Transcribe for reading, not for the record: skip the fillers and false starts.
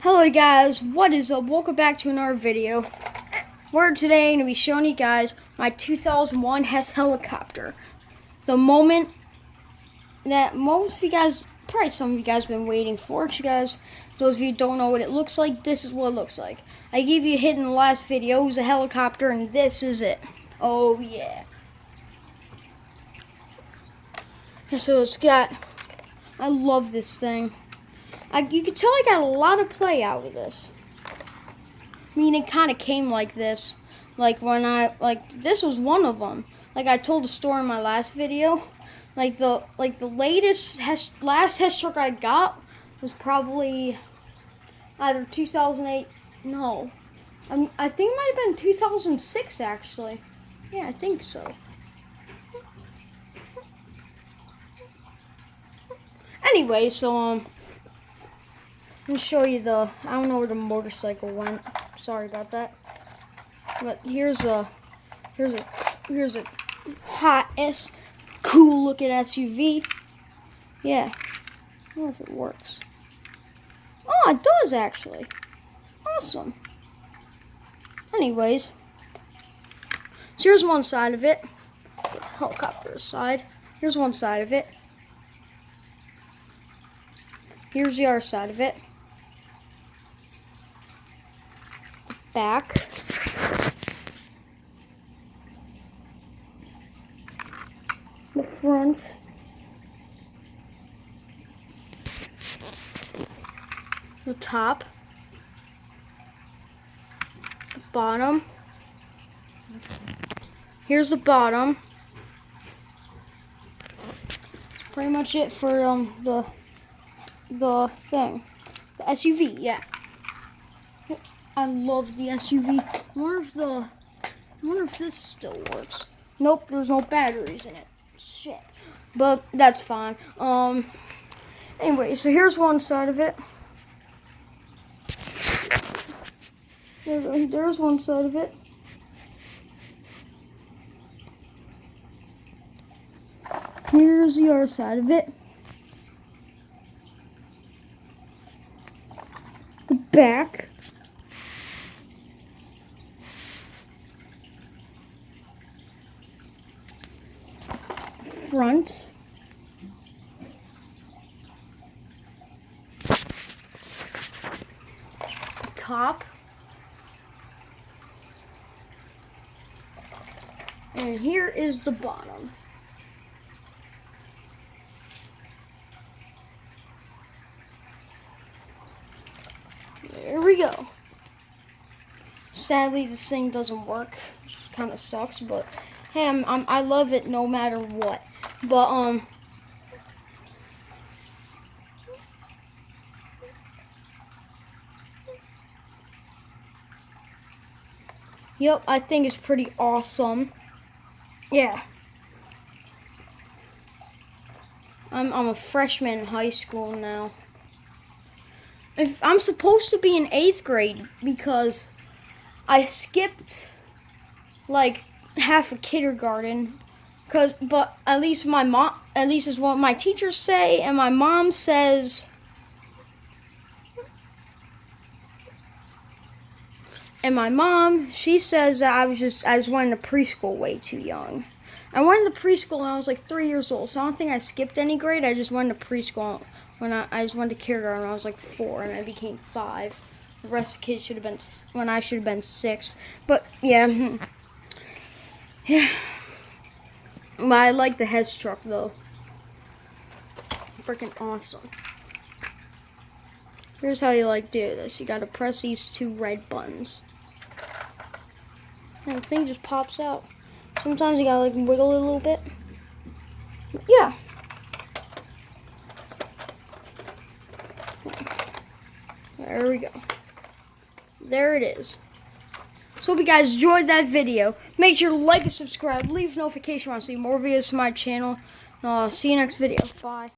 Hello guys, what is up? Welcome back to another video. We're today going to be showing you guys my 2001 Hess helicopter. The moment that most of you guys, probably some of you guys, been waiting for. You guys, those of you who don't know what it looks like, this is what it looks like. I gave you a hint in the last video. It was a helicopter, and this is it. Oh yeah. So it's got, I love this thing. You can tell I got a lot of play out of this. I mean, it kind of came like this. Like this was one of them. Like I told a story in my last video. Like the last Hess truck I got was probably either 2008. No, I think it might have been 2006 actually. Yeah, I think so. Anyway, so I'm gonna show you I don't know where the motorcycle went. Sorry about that. But here's a hot cool looking SUV. Yeah. I don't know if it works. Oh, it does actually. Awesome. Anyways, so here's one side of it. The helicopter side. Here's one side of it. Here's the other side of it. The back. The front. The top. The bottom. Here's the bottom. That's pretty much it for the thing. The SUV, yeah. I love the SUV. I wonder if this still works. Nope, there's no batteries in it. Shit. But that's fine. Anyway, so here's one side of it. There's one side of it. Here's the other side of it. The back. Front. Top. And here is the bottom. There we go. Sadly, this thing doesn't work, which kind of sucks, but hey, I love it no matter what. But yep, I think it's pretty awesome. Yeah. I'm a freshman in high school now. I'm supposed to be in 8th grade because I skipped like half of kindergarten. But at least is what my teachers say, and my mom says. And my mom, she says that I was went into preschool way too young. I went into preschool when I was like 3 years old, so I don't think I skipped any grade. I just went to preschool when I just went to kindergarten when I was like 4, and I became 5. The rest of the kids should have been when I should have been 6. But yeah, yeah. But I like the Hess truck though. Freaking awesome. Here's how you do this. You gotta press these 2 red buttons. And the thing just pops out. Sometimes you gotta wiggle it a little bit. But yeah. There we go. There it is. So hope you guys enjoyed that video. Make sure to like and subscribe. Leave notification when I see more videos on my channel. See you next video. Bye.